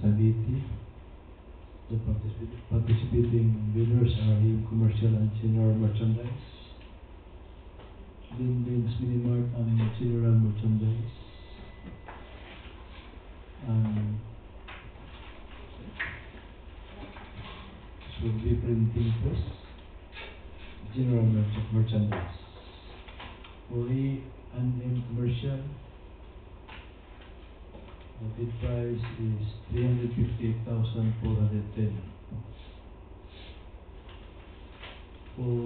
580. The participating bidders are in commercial and general merchandise, Linden's Minimart and general merchandise, and should be printing press, general merchandise. For A&M commercial, the bid price is 358,410. For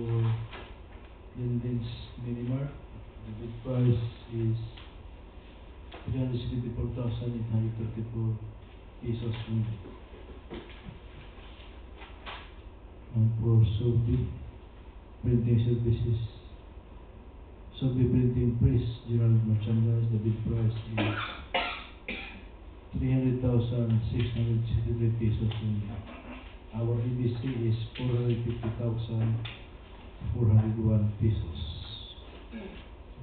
Linden's Minimart, the bid price is 374,834 pesos only. And for Sobe Printing Services, Sobe Printing Press, general merchandise, the bid price is 300,663 pesos only. Our EBC is 450,401 pesos.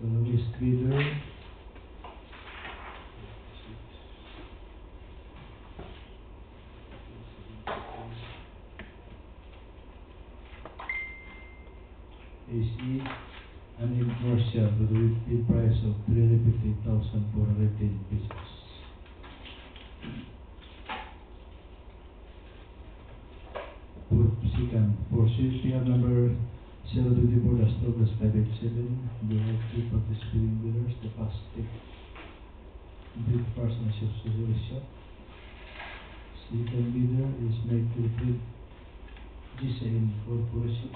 The lowest bidder is E&M commercial with a bid price of 350,410 pesos. Second, for CPR number 024-12-587, there are two participating bidders. The plastic bid person accessory shop. Second bidder is Mercury Print GCN Corporation.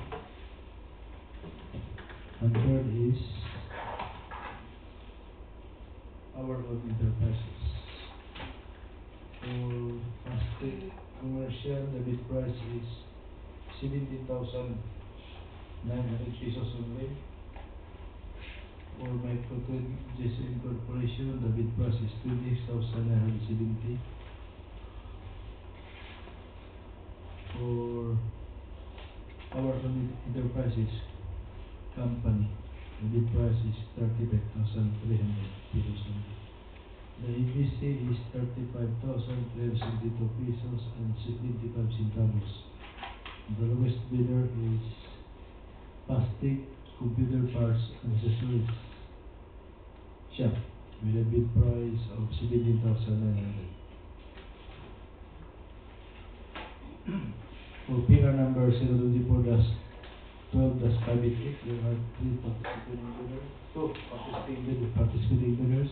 And third is Our Own Enterprises. For plastic commercial, the bid price is 17,900 pesos only. For Microtrade GCN Corporation, the bid price is 26,970. For Our Own Enterprises company, the bid price is 35,300 pesos only. The EBC is 35,372 pesos and 75 centavos. The lowest bidder is Plastic Computer Parts and Accessories Shop with a bid price of 17,900. For PR number 024-12-588, there are two participating bidders.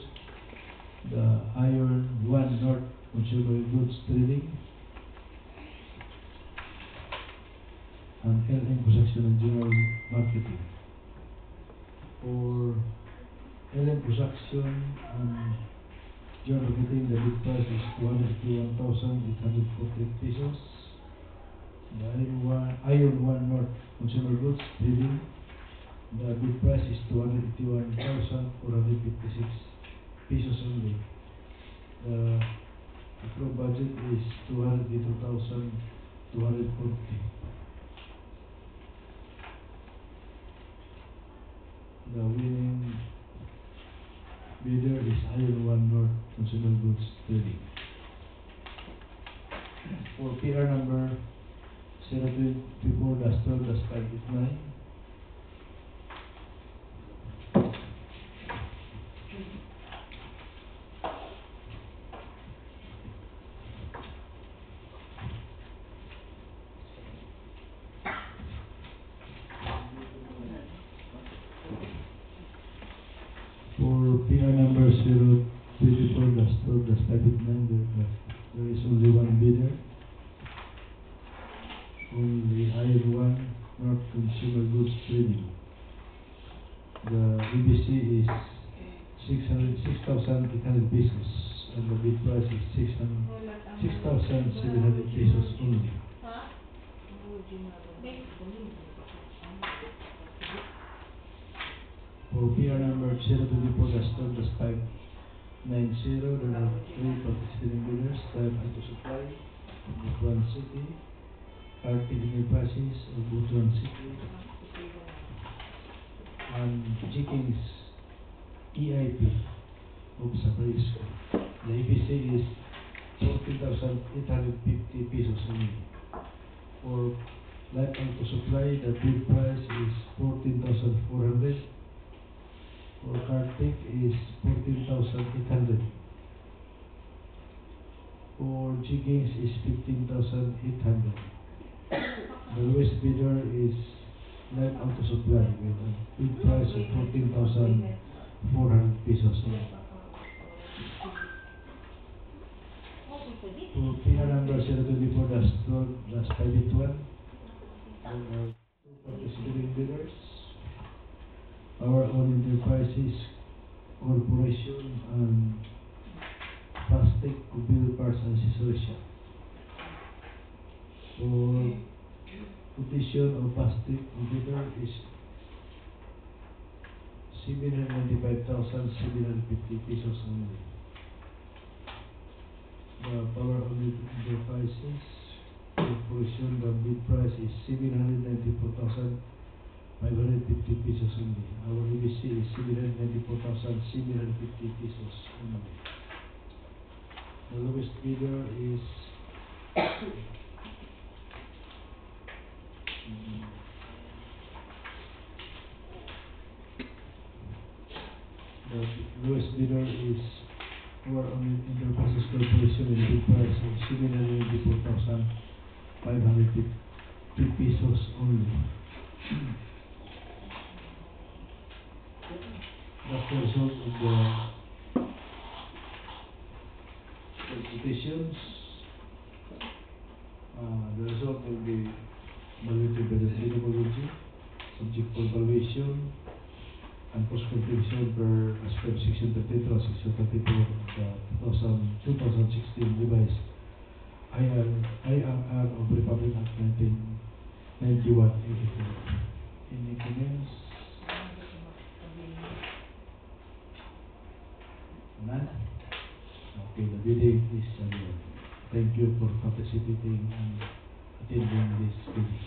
The Iron One North Consumer Goods Trading and LM Construction and General Marketing. For LM Construction and General Marketing, the bid price is 251,840 pesos. The Iron One North Consumer Goods Trading, the bid price is 281,456 pesos only. The approved budget is 282,240. The winning bidder is Iron One North Consumer Goods Trading. For PR number 024-12-589, there is only one bidder. Only Iron One North Consumer Goods Trading. The EBC is 6,800 pesos and the bid price is 6,700 pesos only. For PR number 024-12-590, there are three participating bidders: Time Auto Supply, Butuan City, Arctic Enterprises of Butuan City, and Jenkins EIP of Saparisco. The EPC is 14,850 pesos only. For light auto supply, the bid price is 14,400. For Kartik is 14,800. For Jiggins is 15,800. The lowest bidder is light auto supply with a bid price of 14,400 pesos only. For PIN number 024-12-581, there are two participating bidders. Our own enterprises, corporation, and plastic Kubil parts and accessories shop. For quotation of plastic bidder is 795,750 pesos only. The power of enterprises corporation, the bid price is 794,550 pesos only. Our ABC is 794,750 pesos only. The lowest bidder is the lowest bidder is our enterprises corporation with a bid price of 794,550 pesos only. That's the result of the quotations. The result will be evaluated by the CWG, subject for evaluation and post-completion per as per section 32 and section 34 of the 2016 revised IRR of Republic Act 1991. Any comments? None? Okay, the bidding is adjourned. Thank you for participating and attending this bidding.